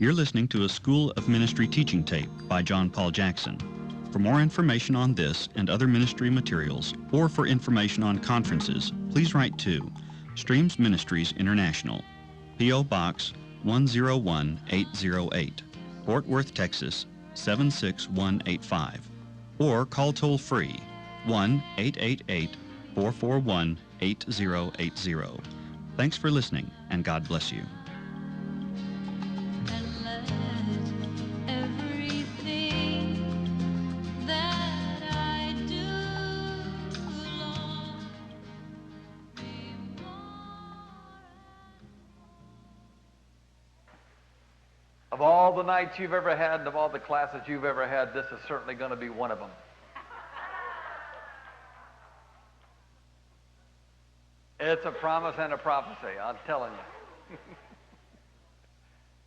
You're listening to a School of Ministry teaching tape by John Paul Jackson. For more information on this and other ministry materials, or for information on conferences, please write to Streams Ministries International, P.O. Box 101808, Fort Worth, Texas 76185, or call toll-free 1-888-441-8080. Thanks for listening, and God bless you. Of all the nights you've ever had and of all the classes you've ever had, this is certainly going to be one of them. It's a promise and a prophecy, I'm telling you.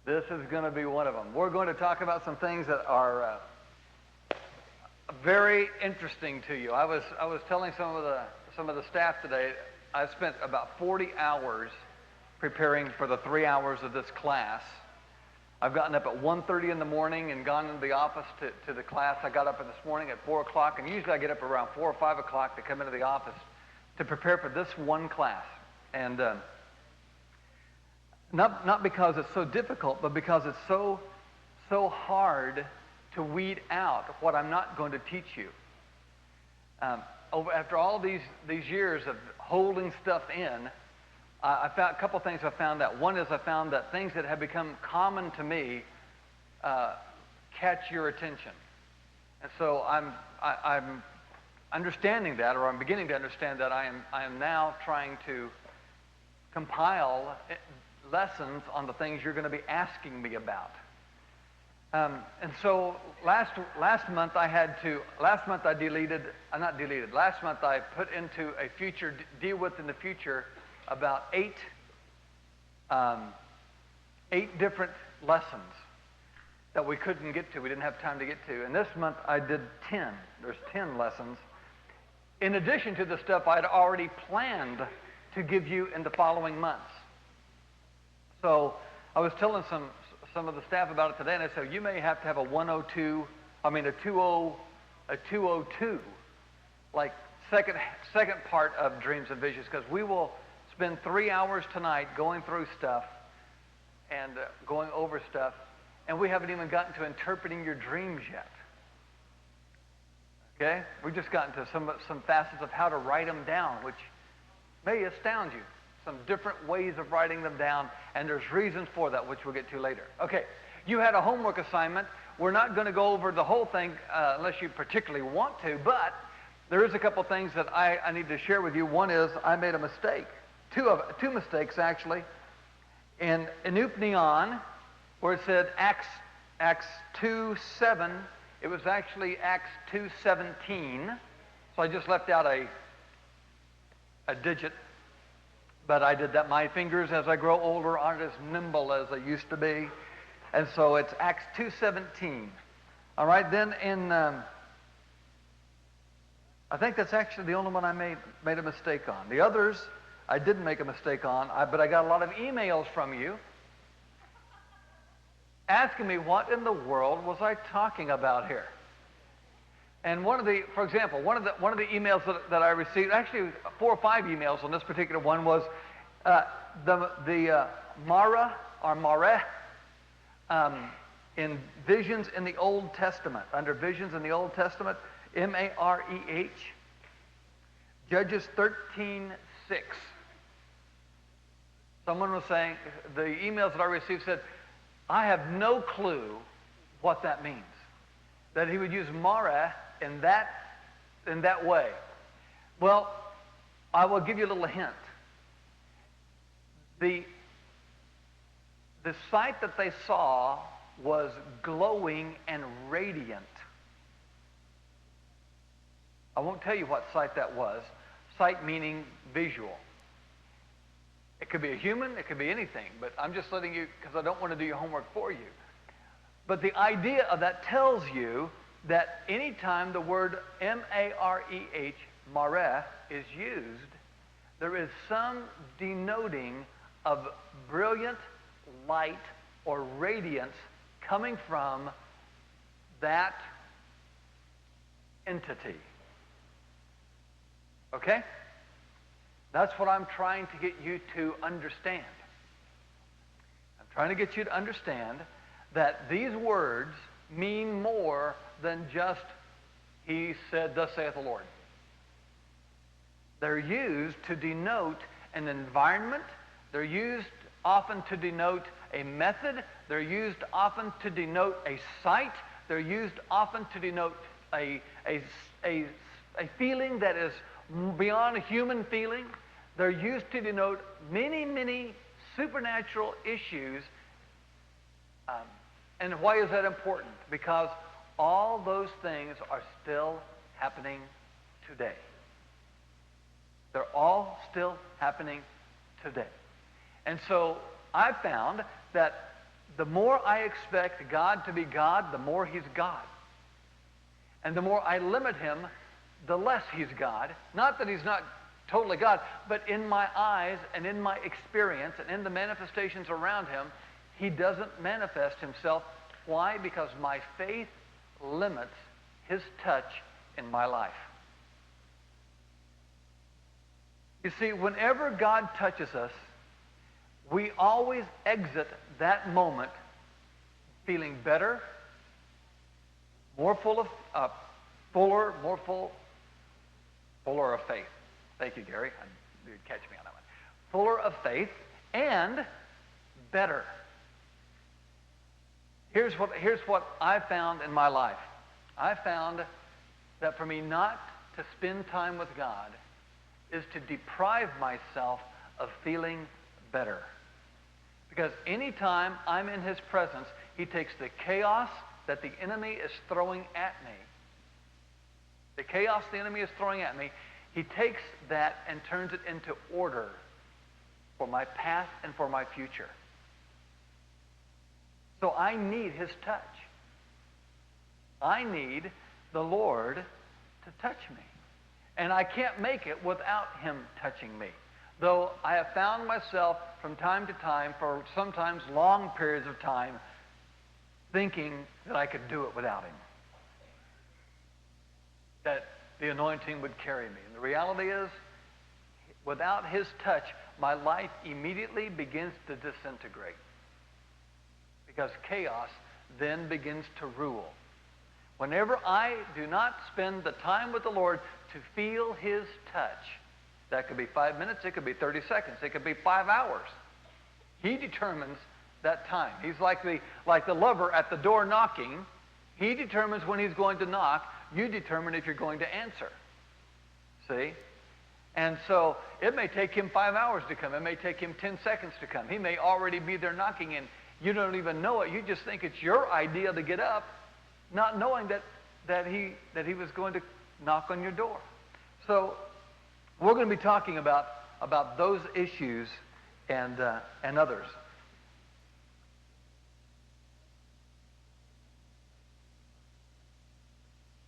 This is going to be one of them. We're going to talk about some things that are very interesting to you. I was telling some of the staff today, I spent about 40 hours preparing for the 3 hours of this class. I've gotten up at 1:30 in the morning and gone into the office to the class. I got up this morning at 4 o'clock, and usually I get up around 4 or 5 o'clock to come into the office to prepare for this one class. And not because it's so difficult, but because it's so hard to weed out what I'm not going to teach you. After all these years of holding stuff in, I found a couple things I found out. One is I found that things that have become common to me catch your attention. And so I'm understanding that, or I'm beginning to understand that I am now trying to compile lessons on the things you're going to be asking me about. And so last month I put into a future, deal with in the future, about eight different lessons that we couldn't get to, we didn't have time to get to. And this month I did 10. There's 10 lessons, in addition to the stuff I'd already planned to give you in the following months. So I was telling some of the staff about it today, and I said, you may have to have a 202, like second part of Dreams and Visions, because we will spend 3 hours tonight going through stuff and going over stuff, and we haven't even gotten to interpreting your dreams yet. Okay? We've just gotten to some facets of how to write them down, which may astound you. Some different ways of writing them down, and there's reasons for that, which we'll get to later. Okay, you had a homework assignment. We're not going to go over the whole thing unless you particularly want to, but there is a couple things that I need to share with you. One is I made a mistake. Two mistakes, actually. In Eupneon, where it said Acts 2:7, it was actually Acts 2:17. So I just left out a digit, but I did that. My fingers, as I grow older, aren't as nimble as they used to be, and so it's Acts 2:17. All right, then in I think that's actually the only one I made a mistake on. The others I didn't make a mistake on, but I got a lot of emails from you asking me what in the world was I talking about here. And for example, one of the emails that I received, actually 4 or 5 emails on this particular one, was the Mara or Mareh in Visions in the Old Testament, under Visions in the Old Testament, Mareh, Judges 13:6. Someone was saying, the emails that I received said, I have no clue what that means. That he would use Mareh in that way. Well, I will give you a little hint. The sight that they saw was glowing and radiant. I won't tell you what sight that was. Sight meaning visual. It could be a human, it could be anything, but I'm just letting you, because I don't want to do your homework for you. But the idea of that tells you that anytime the word M-A-R-E-H, Mareh, is used, there is some denoting of brilliant light or radiance coming from that entity. Okay? That's what I'm trying to get you to understand. I'm trying to get you to understand that these words mean more than just, he said, thus saith the Lord. They're used to denote an environment. They're used often to denote a method. They're used often to denote a site. They're used often to denote a feeling that is beyond a human feeling. They're used to denote many, many supernatural issues. And why is that important? Because all those things are still happening today. They're all still happening today. And so I've found that the more I expect God to be God, the more he's God. And the more I limit him, the less he's God. Not that he's not totally God, but in my eyes and in my experience and in the manifestations around him, he doesn't manifest himself. Why? Because my faith limits his touch in my life. You see, whenever God touches us, we always exit that moment feeling better, more full of, fuller of faith. Thank you, Gary. You'd catch me on that one. Fuller of faith and better. Here's what I found in my life. I found that for me not to spend time with God is to deprive myself of feeling better. Because anytime I'm in his presence, he takes the chaos that the enemy is throwing at me, the chaos the enemy is throwing at me, he takes that and turns it into order for my past and for my future. So I need his touch. I need the Lord to touch me. And I can't make it without him touching me. Though I have found myself from time to time, for sometimes long periods of time, thinking that I could do it without him. That the anointing would carry me. And the reality is, without his touch, my life immediately begins to disintegrate. Because chaos then begins to rule. Whenever I do not spend the time with the Lord to feel his touch, that could be 5 minutes, it could be 30 seconds, it could be 5 hours. He determines that time. He's like the lover at the door knocking. He determines when he's going to knock. You determine if you're going to answer. See? And so it may take him 5 hours to come. It may take him 10 seconds to come. He may already be there knocking, and you don't even know it. You just think it's your idea to get up, not knowing that he was going to knock on your door. So we're going to be talking about those issues and others.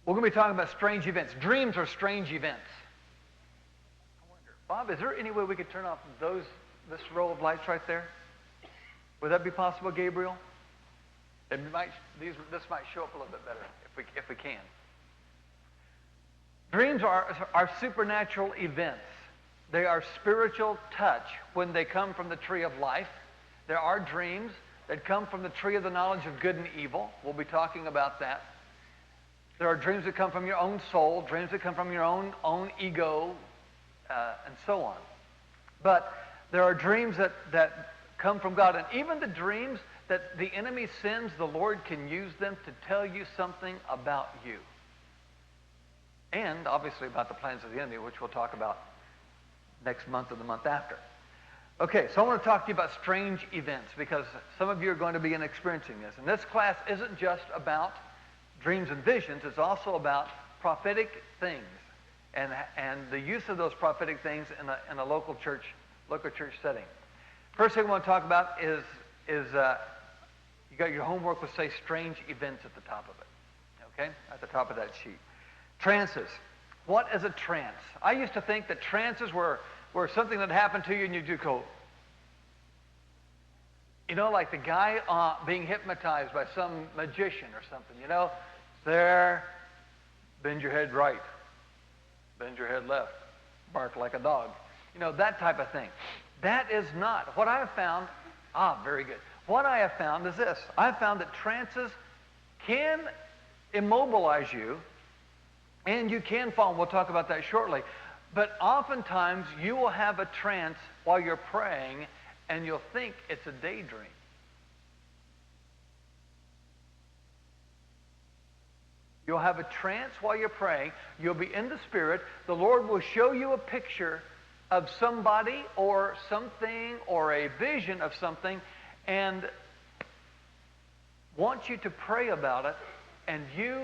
We're going to be talking about strange events. Dreams are strange events. I wonder, Bob, is there any way we could turn off this row of lights right there? Would that be possible, Gabriel? This might show up a little bit better if we can. Dreams are supernatural events. They are spiritual touch when they come from the tree of life. There are dreams that come from the tree of the knowledge of good and evil. We'll be talking about that. There are dreams that come from your own soul, dreams that come from your own ego, and so on. But there are dreams that come from God. And even the dreams that the enemy sends, the Lord can use them to tell you something about you. And obviously about the plans of the enemy, which we'll talk about next month or the month after. Okay, so I want to talk to you about strange events, because some of you are going to begin experiencing this. And this class isn't just about dreams and visions, it's also about prophetic things and the use of those prophetic things in a local church setting. First thing I want to talk about is you got your homework will say strange events at the top of it. Okay? At the top of that sheet. Trances. What is a trance? I used to think that trances were something that happened to you and you do go. You know, like the guy being hypnotized by some magician or something, you know. There, bend your head right, bend your head left, bark like a dog. You know, that type of thing. That is not. What I have found, very good. What I have found is this. I have found that trances can immobilize you, and you can fall, and we'll talk about that shortly. But oftentimes, you will have a trance while you're praying, and you'll think it's a daydream. You'll have a trance while you're praying. You'll be in the Spirit. The Lord will show you a picture of somebody or something or a vision of something and want you to pray about it, and you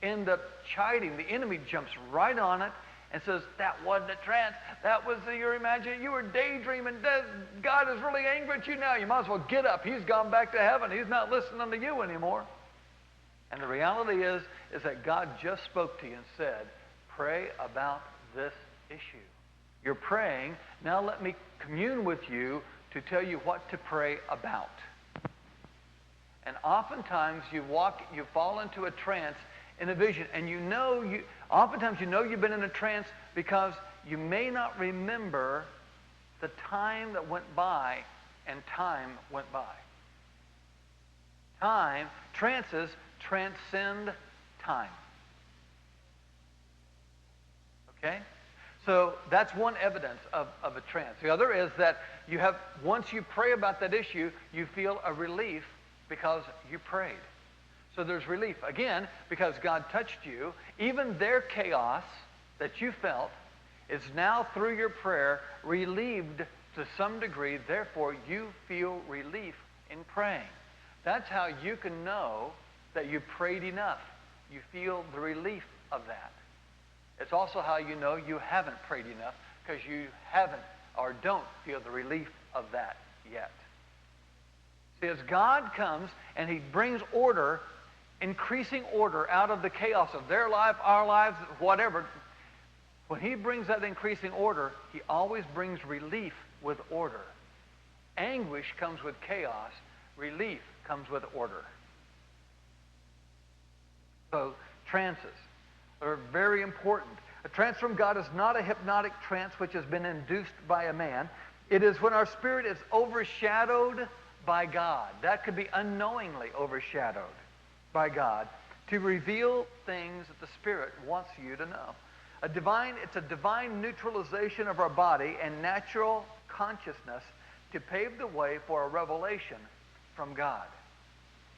end up chiding. The enemy jumps right on it and says, that wasn't a trance. That was your imagination. You were daydreaming. God is really angry at you now. You might as well get up. He's gone back to heaven. He's not listening to you anymore. And the reality is that God just spoke to you and said, pray about this issue. You're praying. Now let me commune with you to tell you what to pray about. And oftentimes you fall into a trance in a vision, and oftentimes you know you've been in a trance because you may not remember the time that went by, and time went by. Trances transcend time. Okay? So that's one evidence of a trance. The other is that once you pray about that issue, you feel a relief because you prayed. So there's relief. Again, because God touched you, even their chaos that you felt is now through your prayer relieved to some degree. Therefore, you feel relief in praying. That's how you can know that you prayed enough. You feel the relief of that. It's also how you know you haven't prayed enough, because you haven't or don't feel the relief of that yet. See, as God comes and He brings order, increasing order out of the chaos of their life, our lives, whatever, when He brings that increasing order, He always brings relief with order. Anguish comes with chaos. Relief comes with order. So, trances are very important. A trance from God is not a hypnotic trance which has been induced by a man. It is when our spirit is overshadowed by God. That could be unknowingly overshadowed by God to reveal things that the Spirit wants you to know. It's a divine neutralization of our body and natural consciousness to pave the way for a revelation from God.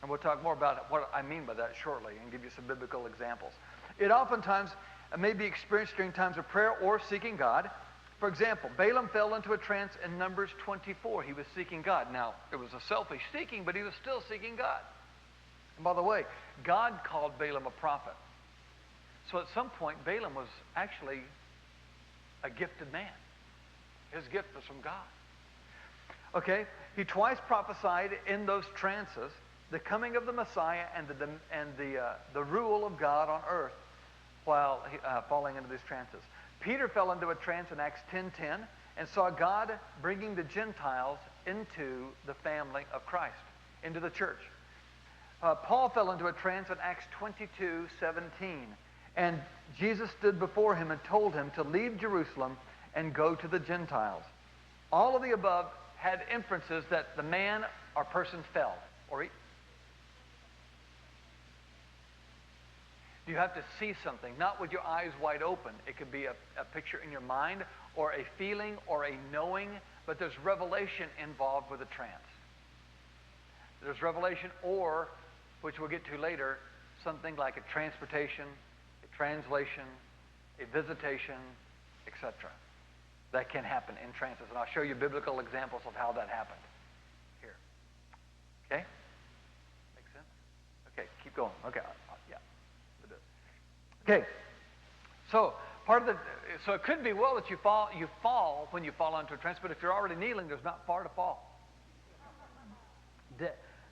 And we'll talk more about what I mean by that shortly and give you some biblical examples. It oftentimes may be experienced during times of prayer or seeking God. For example, Balaam fell into a trance in Numbers 24. He was seeking God. Now, it was a selfish seeking, but he was still seeking God. And by the way, God called Balaam a prophet. So at some point, Balaam was actually a gifted man. His gift was from God. Okay? He twice prophesied in those trances the coming of the Messiah and the rule of God on earth while falling into these trances. Peter fell into a trance in Acts 10:10 and saw God bringing the Gentiles into the family of Christ, into the church. Paul fell into a trance in Acts 22:17, and Jesus stood before him and told him to leave Jerusalem and go to the Gentiles. All of the above had inferences that the man or person fell. You have to see something, not with your eyes wide open. It could be a picture in your mind or a feeling or a knowing, but there's revelation involved with a trance. There's revelation or, which we'll get to later, something like a transportation, a translation, a visitation, etc. That can happen in trances. And I'll show you biblical examples of how that happened here. Okay? Make sense? Okay, keep going. Okay, yeah. Okay, so it could be well that you fall when you fall into a trance, but if you're already kneeling, there's not far to fall.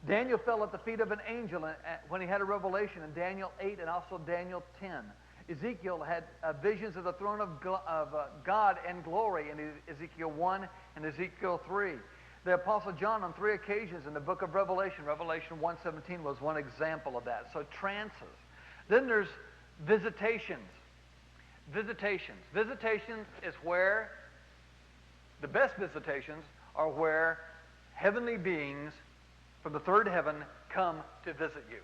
Daniel fell at the feet of an angel when he had a revelation in Daniel 8 and also Daniel 10. Ezekiel had visions of the throne of God and glory in Ezekiel 1 and Ezekiel 3. The Apostle John, on 3 occasions in the book of Revelation, Revelation 1:17 was one example of that. So trances. Then there's visitations. Visitations. Visitations is where, the best visitations are where heavenly beings from the third heaven come to visit you.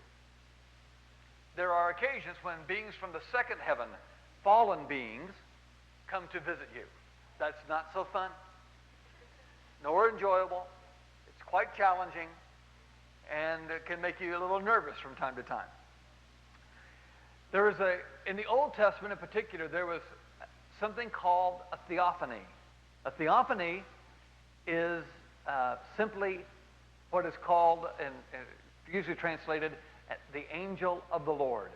There are occasions when beings from the second heaven, fallen beings, come to visit you. That's not so fun, nor enjoyable. It's quite challenging, and it can make you a little nervous from time to time. In the Old Testament in particular, there was something called a theophany. A theophany is simply what is called, and usually translated, the angel of the Lord.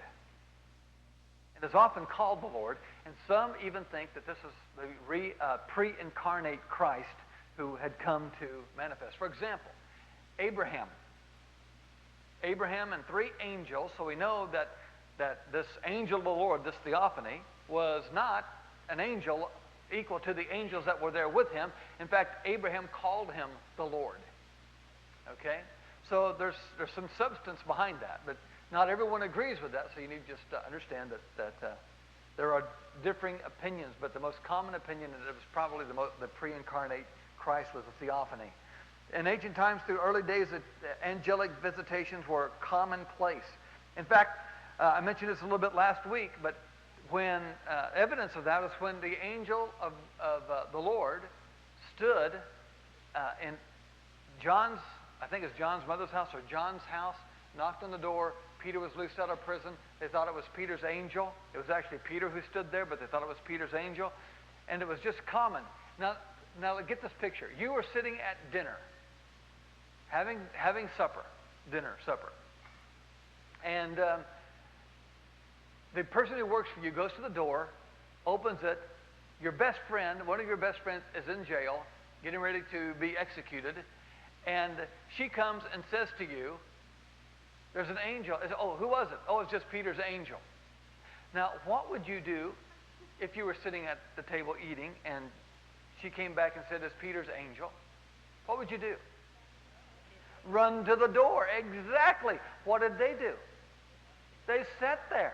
It is often called the Lord, and some even think that this is the pre-incarnate Christ who had come to manifest. For example, Abraham and 3 angels, so we know that this angel of the Lord, this theophany, was not an angel equal to the angels that were there with him. In fact, Abraham called him the Lord. Okay? So there's some substance behind that, but not everyone agrees with that, so you need to just understand that there are differing opinions, but the most common opinion is it was probably the pre-incarnate Christ was a theophany. In ancient times, through early days, angelic visitations were commonplace. In fact, I mentioned this a little bit last week, but when evidence of that is when the angel of the Lord stood in John's, I think it's John's mother's house or John's house, knocked on the door. Peter was loosed out of prison. They thought it was Peter's angel. It was actually Peter who stood there, but they thought it was Peter's angel. And it was just common. Now get this picture. You were sitting at dinner, having supper. And the person who works for you goes to the door, opens it. Your best friend, one of your best friends, is in jail, getting ready to be executed. And she comes and says to you, there's an angel. Oh, who was it? Oh, it's just Peter's angel. Now, what would you do if you were sitting at the table eating and she came back and said, it's Peter's angel? What would you do? Run to the door. Exactly. What did they do? They sat there.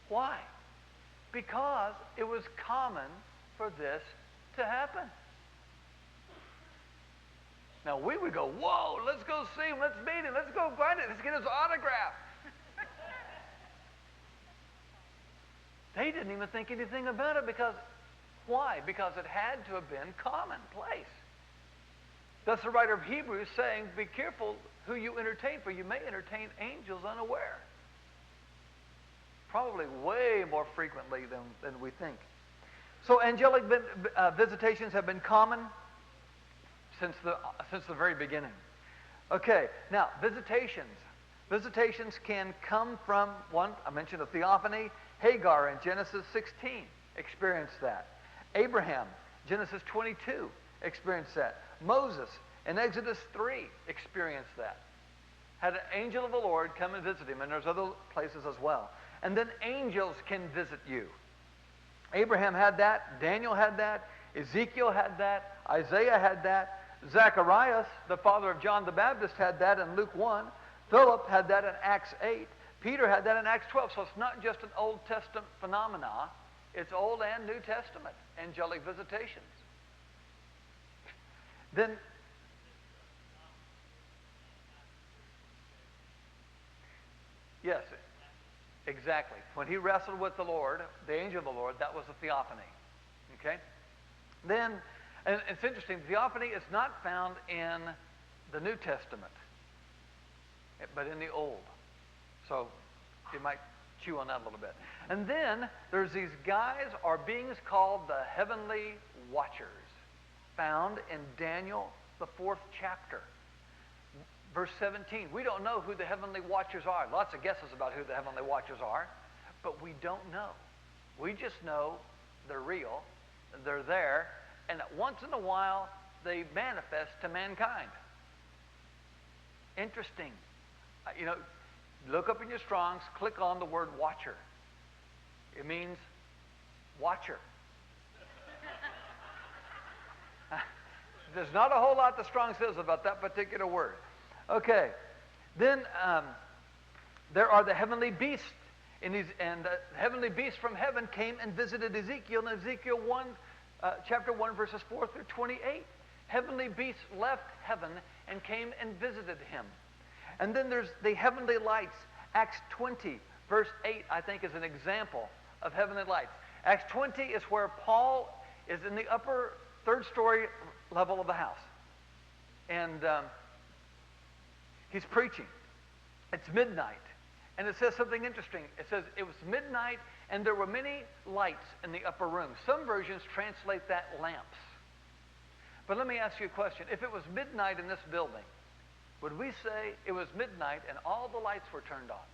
Why? Because it was common for this to happen. Now we would go, whoa, let's go see him, let's meet him, let's go find it, let's get his autograph. They didn't even think anything about it because, why? Because it had to have been commonplace. That's the writer of Hebrews saying, be careful who you entertain, for you may entertain angels unaware. Probably way more frequently than we think. So angelic visitations have been common since the very beginning. Okay, now visitations. Visitations can come from one, I mentioned a theophany. Hagar in Genesis 16 experienced that. Abraham, Genesis 22, experienced that. Moses in Exodus 3 experienced that. Had an angel of the Lord come and visit him, and there's other places as well. And then angels can visit you. Abraham had that, Daniel had that, Ezekiel had that, Isaiah had that, Zacharias, the father of John the Baptist, had that in Luke 1. Philip had that in Acts 8. Peter had that in Acts 12. So it's not just an Old Testament phenomena. It's Old and New Testament angelic visitations. Then, yes, exactly. When he wrestled with the Lord, the angel of the Lord, that was a theophany. Okay? Then, and it's interesting, theophany is not found in the New Testament, but in the Old. So you might chew on that a little bit. And then there's these guys or beings called the heavenly watchers, found in Daniel, the 4th chapter. Verse 17, we don't know who the heavenly watchers are. Lots of guesses about who the heavenly watchers are, but we don't know. We just know they're real, they're there, and once in a while they manifest to mankind. Interesting. Look up in your Strongs, click on the word watcher. It means watcher. there's not a whole lot the Strong says about that particular word. Okay. Then there are the heavenly beasts. The heavenly beasts from heaven came and visited Ezekiel in Ezekiel 1, chapter 1, verses 4 through 28. Heavenly beasts left heaven and came and visited him. And then there's the heavenly lights. Acts 20, verse 8, I think, is an example of heavenly lights. Acts 20 is where Paul is in the upper third-story level of the house. And he's preaching. It's midnight. And it says something interesting. It says, it was midnight, and there were many lights in the upper room. Some versions translate that lamps. But let me ask you a question. If it was midnight in this building, would we say it was midnight and all the lights were turned on?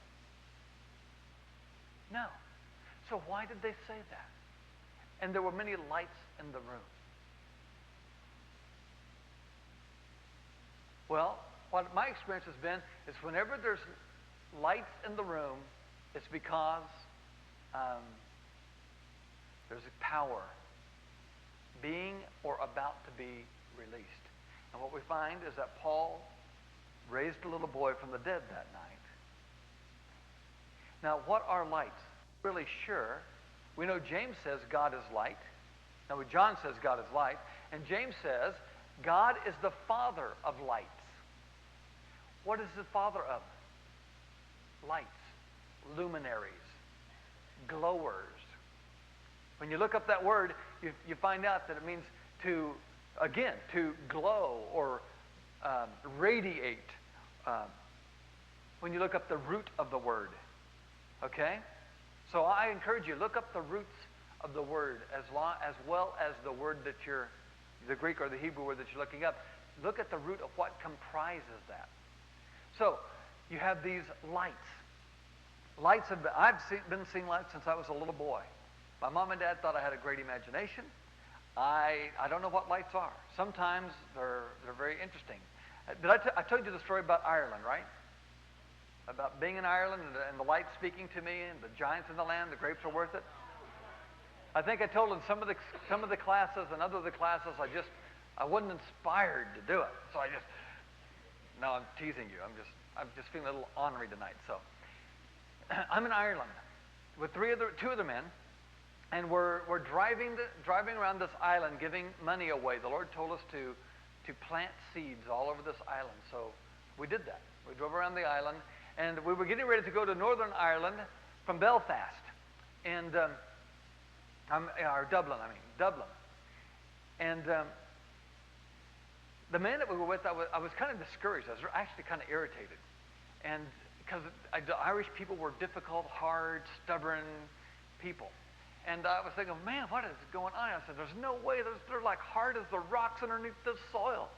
No. So why did they say that? And there were many lights in the room. Well, what my experience has been is whenever there's lights in the room, it's because there's a power being or about to be released. And what we find is that Paul raised a little boy from the dead that night. Now, what are lights? Really sure. We know James says God is light. Now, John says God is light. And James says God is the father of lights. What is the father of? Lights, luminaries, glowers. When you look up that word, you find out that it means to glow or radiate. When you look up the root of the word. Okay? So I encourage you, look up the roots of the word as well as the word that the Greek or the Hebrew word that you're looking up. Look at the root of what comprises that. So, you have these lights. I've been seeing lights since I was a little boy. My mom and dad thought I had a great imagination. I don't know what lights are. Sometimes they're very interesting. I told you the story about Ireland, right? About being in Ireland and the lights speaking to me and the giants in the land, the grapes are worth it. I think I told in some of the classes and other of the classes I wasn't inspired to do it. So no, I'm teasing you. I'm just feeling a little ornery tonight. So I'm in Ireland with two other men, and we're driving around this island, giving money away. The Lord told us to plant seeds all over this island, so we did that. We drove around the island, and we were getting ready to go to Northern Ireland from Belfast, and Dublin. And the man that we were with, I was kind of discouraged. I was actually kind of irritated. And because the Irish people were difficult, hard, stubborn people. And I was thinking, man, what is going on? I said, there's no way. They're like hard as the rocks underneath the soil.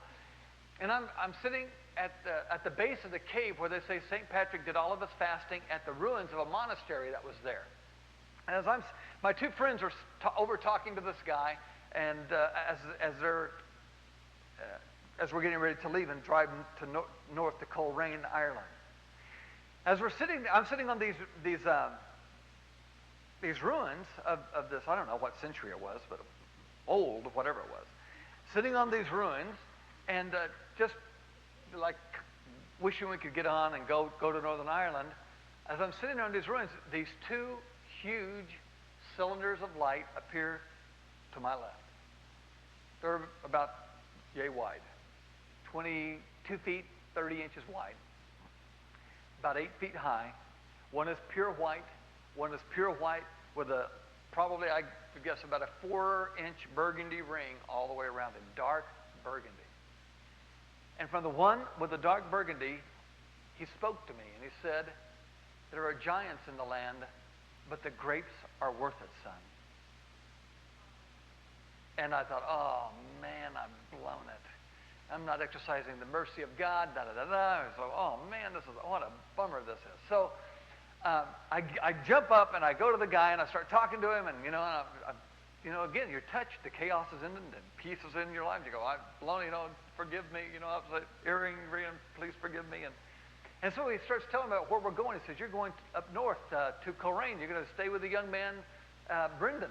And I'm sitting at the base of the cave where they say St. Patrick did all of his fasting at the ruins of a monastery that was there. And my two friends are over talking to this guy, and as we're getting ready to leave and drive to north to Coleraine, Ireland. As I'm sitting on these ruins of this, I don't know what century it was, but old, whatever it was. Sitting on these ruins and just like wishing we could get on and go to Northern Ireland. As I'm sitting on these ruins, these two huge cylinders of light appear to my left. They're about yay wide. 22 feet, 30 inches wide. About 8 feet high. One is pure white. One is pure white with probably, I could guess, about a 4-inch burgundy ring all the way around it. Dark burgundy. And from the one with the dark burgundy, he spoke to me and he said, there are giants in the land, but the grapes are worth it, son. And I thought, oh man, I've blown it. I'm not exercising the mercy of God, da-da-da-da. So, oh man, what a bummer this is. So I jump up and I go to the guy and I start talking to him, and again, you're touched. The chaos is in it, and peace is in your life. You go, I've blown, forgive me. I was earring, please forgive me. And so he starts telling me about where we're going. He says, you're going up north to Coleraine. You're going to stay with a young man, Brendan.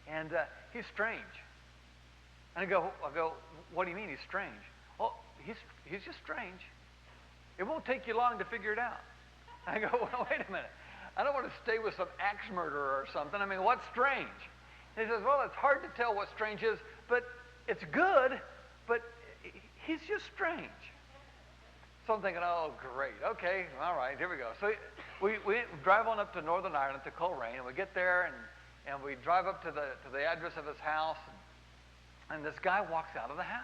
And he's strange. And I go, what do you mean he's strange? Oh, he's just strange. It won't take you long to figure it out. I go, well, wait a minute. I don't want to stay with some axe murderer or something. I mean, what's strange? And he says, well, it's hard to tell what strange is, but it's good, but he's just strange. So I'm thinking, oh, great. Okay, all right, here we go. So we drive on up to Northern Ireland, to Coleraine, and we get there, and we drive up to the address of his house, and this guy walks out of the house.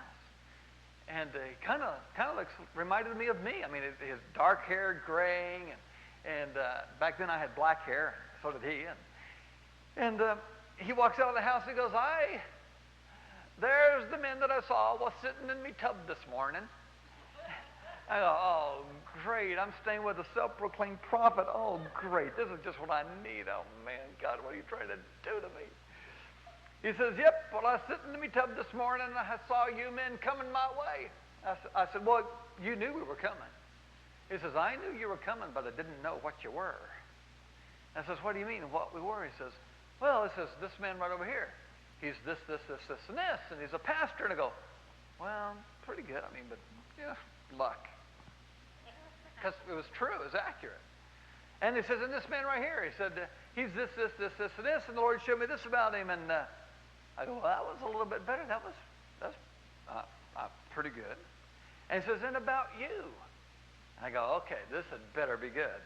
And he kind of looks, reminded me of me. I mean, his dark hair, graying, and back then I had black hair, so did he. And he walks out of the house and he goes, there's the men that I saw was sitting in me tub this morning. I go, oh, great, I'm staying with a self-proclaimed prophet. Oh, great, this is just what I need. Oh, man, God, what are you trying to do to me? He says, yep, well, I was sitting in me tub this morning and I saw you men coming my way. I said, well, you knew we were coming. He says, I knew you were coming, but I didn't know what you were. I says, what do you mean, what we were? He says, well, it says, this man right over here. He's this, and he's a pastor. And I go, well, pretty good. I mean, but, yeah, luck. Because it was true, it was accurate. And he says, and this man right here, he said, he's this, and this, and the Lord showed me this about him. And I go, well, that was a little bit better. That's pretty good. And he says, and about you. And I go, okay, this had better be good.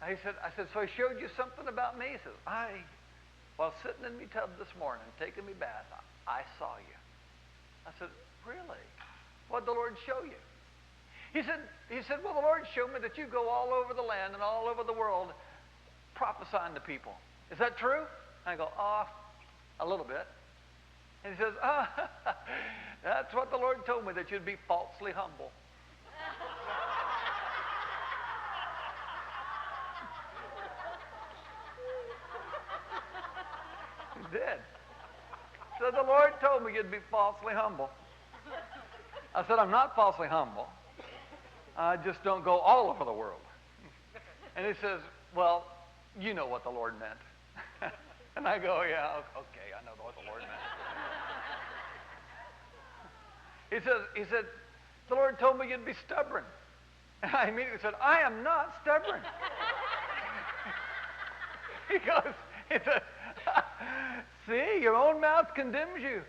And I said, so he showed you something about me? He says, while sitting in me tub this morning, taking me bath, I saw you. I said, really? What did the Lord show you? He said, well, the Lord showed me that you go all over the land and all over the world prophesying to people. Is that true? And I go, a little bit. And he says, that's what the Lord told me, that you'd be falsely humble. He did. So the Lord told me you'd be falsely humble. I said, I'm not falsely humble. I just don't go all over the world. And he says, well, you know what the Lord meant. And I go, yeah, okay, I know what the Lord meant. He said, the Lord told me you'd be stubborn. And I immediately said, I am not stubborn. He said, see, your own mouth condemns you.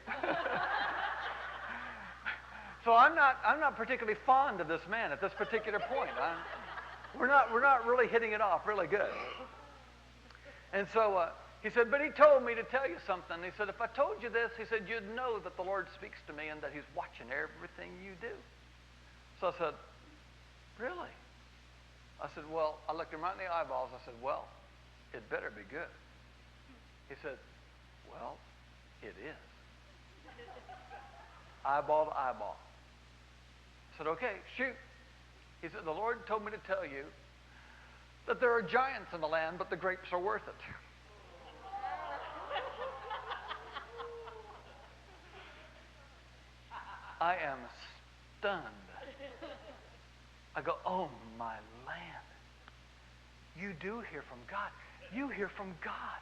So I'm not particularly fond of this man at this particular point. We're not really hitting it off really good. And so he said, but he told me to tell you something. He said, if I told you this, he said, you'd know that the Lord speaks to me and that he's watching everything you do. So I said, really? I said, well, I looked him right in the eyeballs. I said, well, it better be good. He said, well, it is. Eyeball to eyeball. I said, okay, shoot. He said, the Lord told me to tell you that there are giants in the land, but the grapes are worth it. I am stunned. I go, oh, my land. You do hear from God. You hear from God.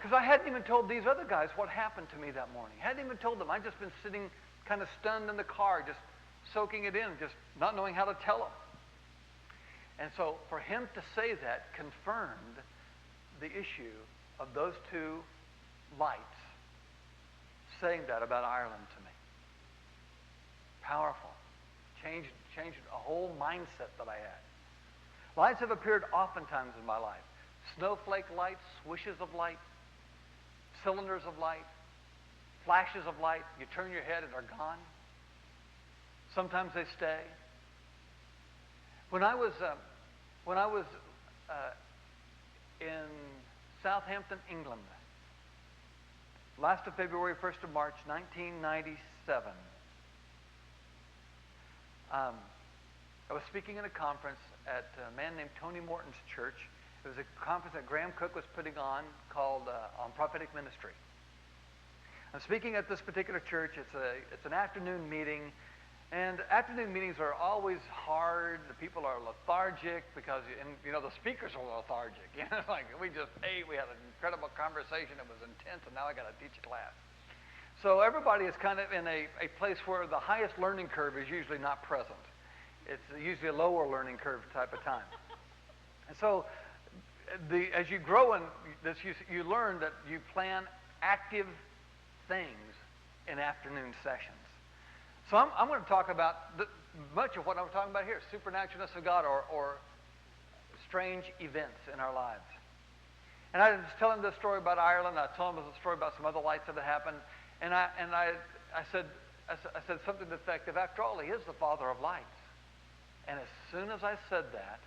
Because I hadn't even told these other guys what happened to me that morning. I hadn't even told them. I'd just been sitting kind of stunned in the car, just soaking it in, just not knowing how to tell them. And so for him to say that confirmed the issue of those two lights saying that about Ireland to me. Powerful. Changed a whole mindset that I had. Lights have appeared oftentimes in my life. Snowflake lights, swishes of light, cylinders of light, flashes of light. You turn your head and they're gone. Sometimes they stay. When I was in Southampton, England, last of February, 1st of March, 1997, I was speaking in a conference at a man named Tony Morton's church. It was a conference that Graham Cook was putting on called on prophetic ministry. I'm speaking at this particular church. It's an afternoon meeting. And afternoon meetings are always hard. The people are lethargic because, the speakers are lethargic. Like we just ate, we had an incredible conversation. It was intense, and now I got to teach a class. So everybody is kind of in a place where the highest learning curve is usually not present. It's usually a lower learning curve type of time. And so as you grow in this, you learn that you plan active things in afternoon sessions. So I'm going to talk about much of what I'm talking about here, supernaturalness of God or strange events in our lives. And I was telling this story about Ireland. I told him a story about some other lights that had happened. And I said something to the effect of, after all, he is the Father of lights. And as soon as I said that,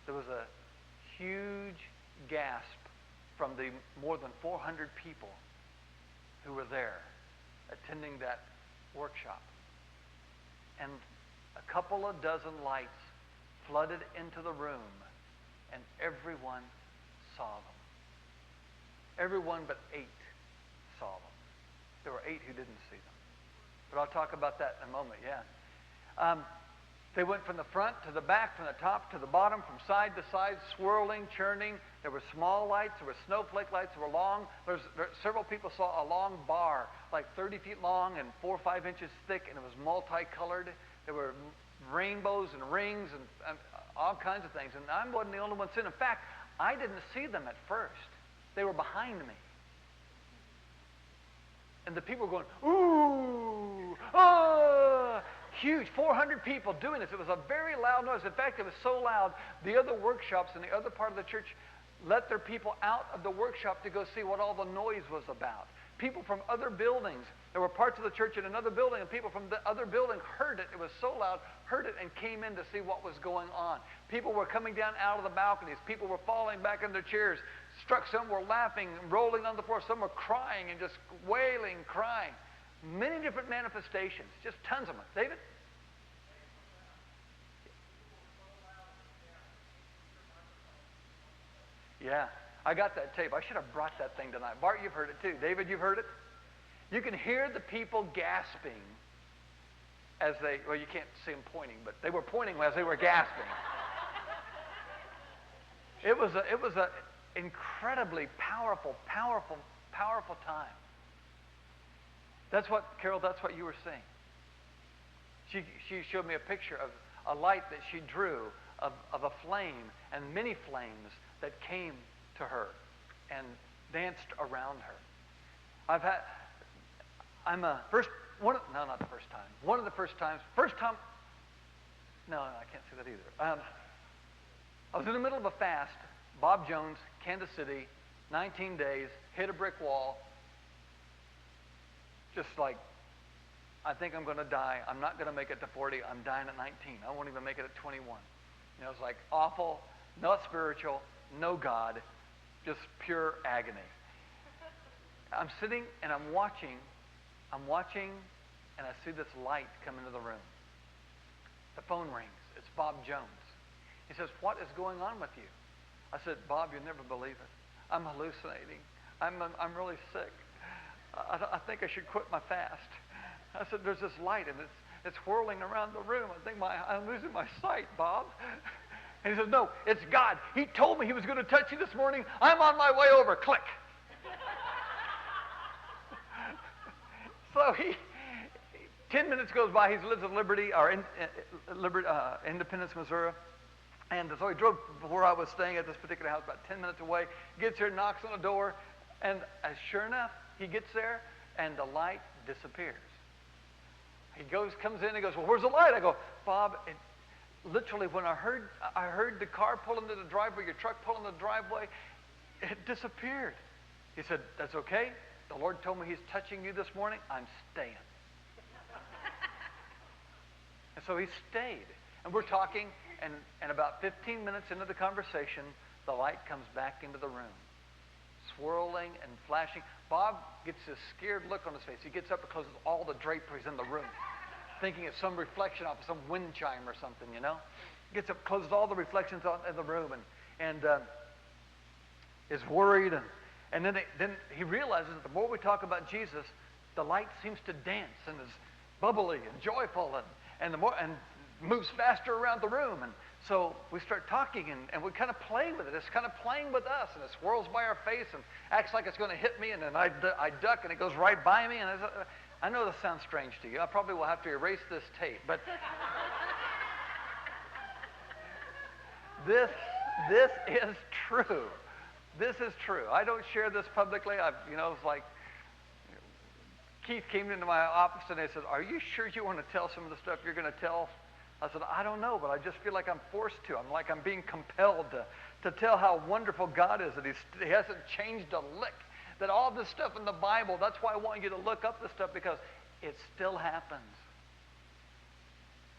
there was a huge gasp from the more than 400 people who were there attending that workshop. And a couple of dozen lights flooded into the room, and everyone saw them. Everyone but 8 saw them. There were 8 who didn't see them. But I'll talk about that in a moment, yeah. They went from the front to the back, from the top to the bottom, from side to side, swirling, churning. There were small lights. There were snowflake lights. There were long. Several people saw a long bar, like 30 feet long and 4 or 5 inches thick, and it was multicolored. There were rainbows and rings and all kinds of things. And I wasn't the only one seeing them. In fact, I didn't see them at first. They were behind me. And the people were going, ooh, ah, huge, 400 people doing this. It was a very loud noise. In fact, it was so loud, the other workshops in the other part of the church let their people out of the workshop to go see what all the noise was about. People from other buildings, there were parts of the church in another building, and people from the other building heard it. It was so loud, heard it, and came in to see what was going on. People were coming down out of the balconies. People were falling back in their chairs. Some were laughing, rolling on the floor. Some were crying and just wailing, crying. Many different manifestations, just tons of them. David? Yeah, I got that tape. I should have brought that thing tonight. Bart, you've heard it too. David, you've heard it? You can hear the people gasping as they, well, you can't see them pointing, but they were pointing as they were gasping. It was a incredibly powerful time. That's what, Carol, that's what you were seeing. She showed me a picture of a light that she drew of a flame and many flames that came to her and danced around her. Not the first time. One of the first times, no, I can't say that either. I was in the middle of a fast, Bob Jones, Kansas City, 19 days, hit a brick wall, just like, I think I'm going to die. I'm not going to make it to 40. I'm dying at 19. I won't even make it at 21. You know, it's like awful, not spiritual, no God, just pure agony. I'm sitting and I'm watching, and I see this light come into the room. The phone rings. It's Bob Jones. He says, "What is going on with you?" I said, "Bob, you'll never believe it. I'm hallucinating. I'm really sick. I think I should quit my fast." I said, "There's this light, and it's whirling around the room. I think I'm losing my sight, Bob." And he says, "No, it's God. He told me he was going to touch you this morning. I'm on my way over." Click. So 10 minutes goes by. He lives in Liberty, or Independence, Missouri. And so he drove where I was staying at this particular house, about 10 minutes away. Gets here, knocks on the door, and sure enough, he gets there, and the light disappears. He comes in, and goes, "Well, where's the light?" I go, "Bob, literally when I heard the car pull into the driveway, your truck pull into the driveway, it disappeared." He said, "That's okay. The Lord told me he's touching you this morning. I'm staying." And so he stayed. And we're talking, and about 15 minutes into the conversation, the light comes back into the room, swirling and flashing. Bob gets this scared look on his face. He gets up and closes all the draperies in the room, thinking it's some reflection off of some wind chime or something, you know. Gets up, closes all the reflections in the room, and is worried. And then he realizes that the more we talk about Jesus, the light seems to dance and is bubbly and joyful, and moves faster around the room. And So we start talking, and we kind of play with it. It's kind of playing with us, and it swirls by our face and acts like it's going to hit me, and then I duck, and it goes right by me. And I know this sounds strange to you. I probably will have to erase this tape, but this is true. This is true. I don't share this publicly. It's like Keith came into my office and they said, "Are you sure you want to tell some of the stuff you're going to tell?" I said, "I don't know, but I just feel like I'm forced to. I'm being compelled to tell how wonderful God is, that he hasn't changed a lick, that all this stuff in the Bible, that's why I want you to look up this stuff, because it still happens."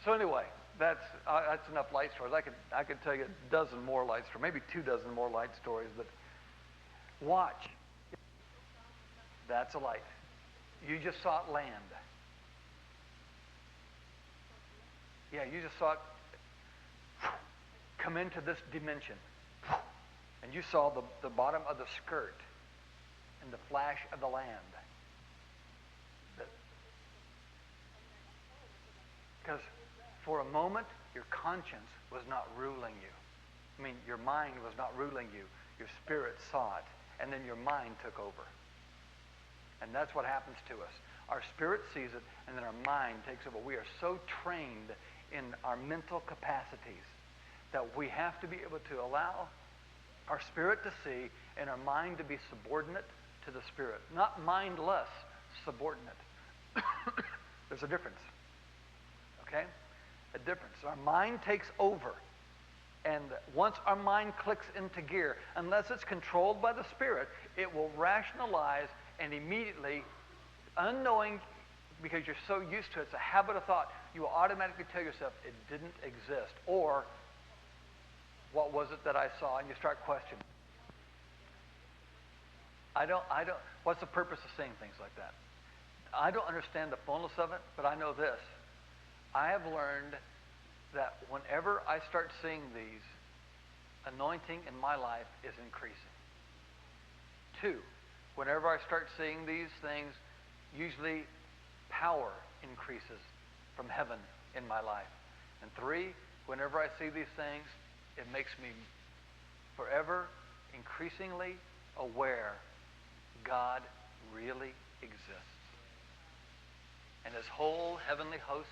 So anyway, that's enough light stories. I could tell you a dozen more light stories, maybe 24 more light stories, but watch. That's a light. You just saw it land. Yeah, you just saw it come into this dimension. And you saw the bottom of the skirt and the flash of the land. Because for a moment, your conscience was not ruling you. Your mind was not ruling you. Your spirit saw it, and then your mind took over. And that's what happens to us. Our spirit sees it, and then our mind takes over. We are so trained in our mental capacities that we have to be able to allow our spirit to see and our mind to be subordinate to the spirit. Not mindless, subordinate. There's a difference. Okay? A difference. Our mind takes over. And once our mind clicks into gear, unless it's controlled by the spirit, it will rationalize and immediately, unknowing, because you're so used to it, it's a habit of thought, you will automatically tell yourself it didn't exist. Or, what was it that I saw? And you start questioning. What's the purpose of saying things like that? I don't understand the fullness of it, but I know this. I have learned that whenever I start seeing these, anointing in my life is increasing. 2, whenever I start seeing these things, usually power increases from heaven in my life. And 3, whenever I see these things, it makes me forever increasingly aware God really exists. And his whole heavenly host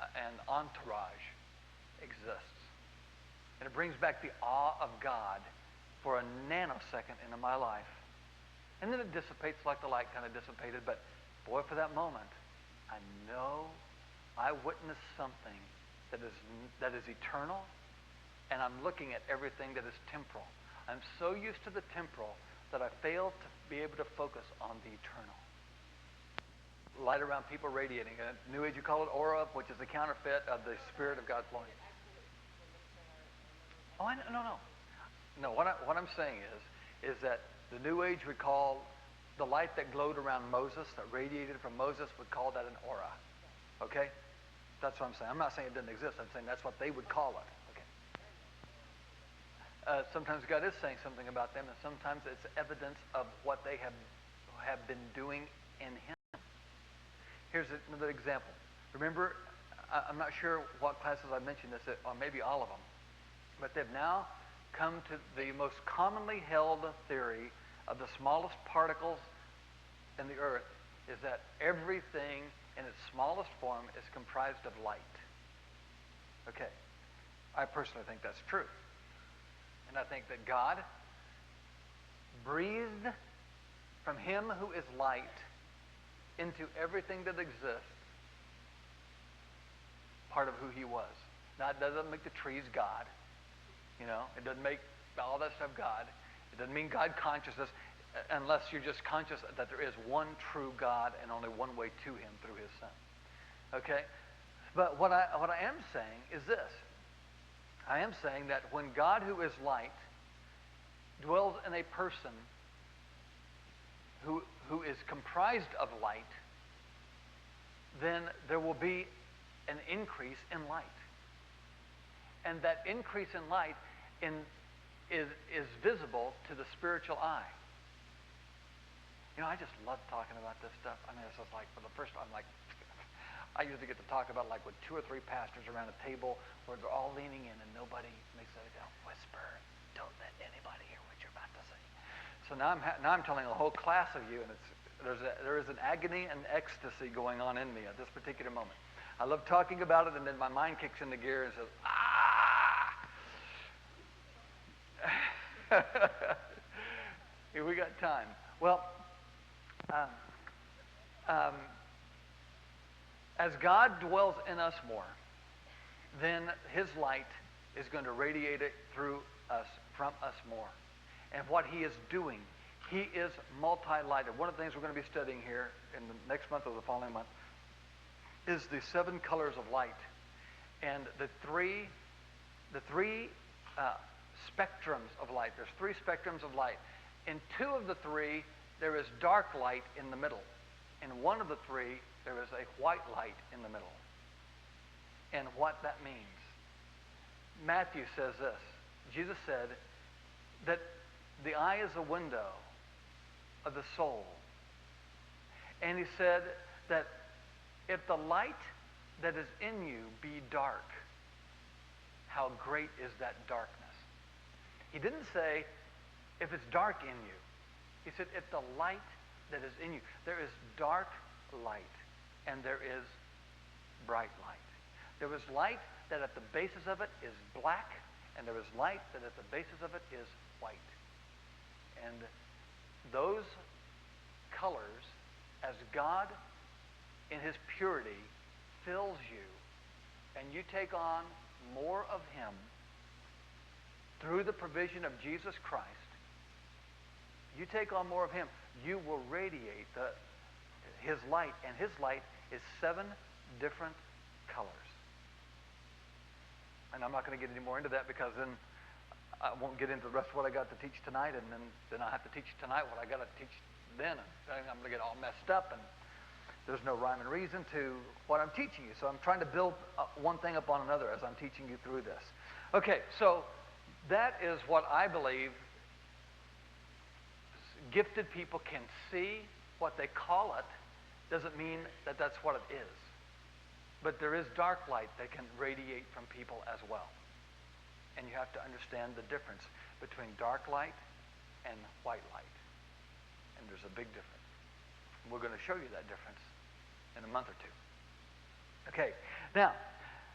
and entourage exists. And it brings back the awe of God for a nanosecond into my life. And then it dissipates like the light kind of dissipated, but boy, for that moment, I know I witnessed something that is eternal, and I'm looking at everything that is temporal. I'm so used to the temporal that I fail to be able to focus on the eternal. Light around people radiating. In New Age, you call it aura, which is the counterfeit of the Spirit of God flowing. Oh, no. What I'm saying is that the New Age would call the light that glowed around Moses, that radiated from Moses, would call that an aura. Okay? That's what I'm saying. I'm not saying it didn't exist. I'm saying that's what they would call it. Okay. Sometimes God is saying something about them, and sometimes it's evidence of what they have been doing in Him. Here's another example. Remember, I'm not sure what classes I mentioned this, or maybe all of them, but they've now come to the most commonly held theory of the smallest particles in the earth is that everything in its smallest form is comprised of light. Okay. I personally think that's true. And I think that God breathed from Him who is light into everything that exists part of who He was. Now, it doesn't make the trees God. It doesn't make all that stuff God. It doesn't mean God consciousness, unless you're just conscious that there is one true God and only one way to Him, through His Son. Okay? But what I am saying is this. I am saying that when God, who is light, dwells in a person who is comprised of light, then there will be an increase in light. And that increase in light is visible to the spiritual eye. I just love talking about this stuff. It's just like, for the first time, I usually get to talk about like with 2 or 3 pastors around a table where they're all leaning in and nobody makes a don't whisper. Don't let anybody hear what you're about to say. So now I'm telling a whole class of you, and there is an agony and ecstasy going on in me at this particular moment. I love talking about it, and then my mind kicks into gear and says, Here we got time. Well, as God dwells in us more, then his light is going to radiate it through us, from us more. And what he is doing, he is multi-lighted. One of the things we're going to be studying here in the next month or the following month is the 7 colors of light, and the three spectrums of light. There's 3 spectrums of light. In 2 of the 3, there is dark light in the middle. In 1 of the 3, there is a white light in the middle. And what that means, Matthew says this. Jesus said that the eye is a window of the soul. And he said that if the light that is in you be dark, how great is that darkness? He didn't say if it's dark in you. He said if the light that is in you, there is dark light and there is bright light. There is light that at the basis of it is black, and there is light that at the basis of it is white. And those colors, as God in his purity fills you, and you take on more of him through the provision of Jesus Christ, you take on more of him, you will radiate his light, and his light is 7 different colors. And I'm not going to get any more into that, because then I won't get into the rest of what I got to teach tonight, and then I have to teach tonight what I got to teach then, and I'm going to get all messed up, and there's no rhyme and reason to what I'm teaching you. So I'm trying to build one thing upon another as I'm teaching you through this. Okay, so that is what I believe gifted people can see. What they call it doesn't mean that that's what it is. But there is dark light that can radiate from people as well. And you have to understand the difference between dark light and white light. And there's a big difference. We're going to show you that difference in a month or 2. Okay, now,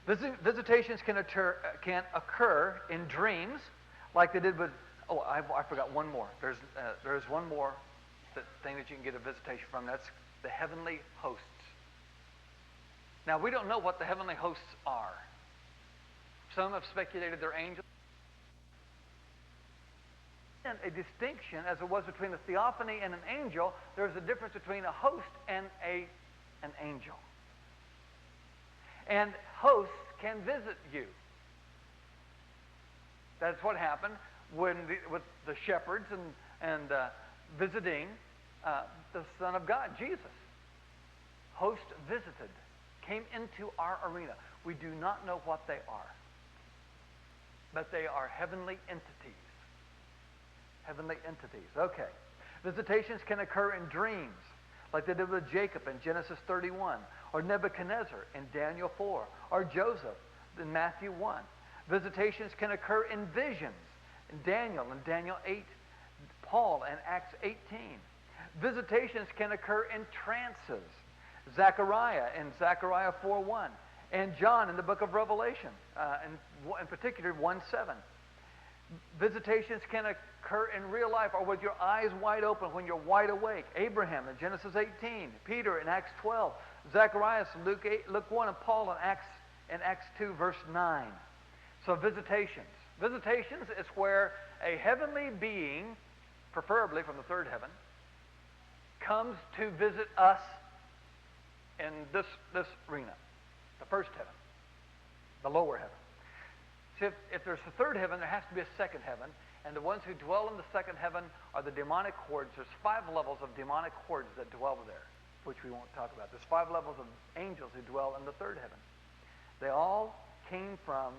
visitations can occur in dreams, like they did with, I forgot one more. There's one more thing that you can get a visitation from. That's the heavenly hosts. Now, we don't know what the heavenly hosts are. Some have speculated they're angels. And a distinction, as it was between a theophany and an angel, there's a difference between a host and an angel. And hosts can visit you. That's what happened with the shepherds and visiting the Son of God, Jesus. Host visited, came into our arena. We do not know what they are, but they are heavenly entities. Heavenly entities. Okay. Visitations can occur in dreams, like they did with Jacob in Genesis 31, or Nebuchadnezzar in Daniel 4, or Joseph in Matthew 1. Visitations can occur in visions in Daniel 8, Paul in Acts 18. Visitations can occur in trances, Zechariah in Zechariah 4:1, and John in the book of Revelation, in particular 1:7. Visitations can occur in real life or with your eyes wide open when you're wide awake. Abraham in Genesis 18, Peter in Acts 12, Zacharias in Luke 1, and Paul in Acts 2, verse 9. So visitations. Visitations is where a heavenly being, preferably from the third heaven, comes to visit us in this arena, the first heaven, the lower heaven. See, if there's a third heaven, there has to be a second heaven, and the ones who dwell in the second heaven are the demonic hordes. There's 5 levels of demonic hordes that dwell there, which we won't talk about. There's 5 levels of angels who dwell in the third heaven. They all came from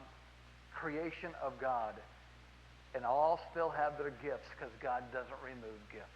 creation of God, and all still have their gifts because God doesn't remove gifts.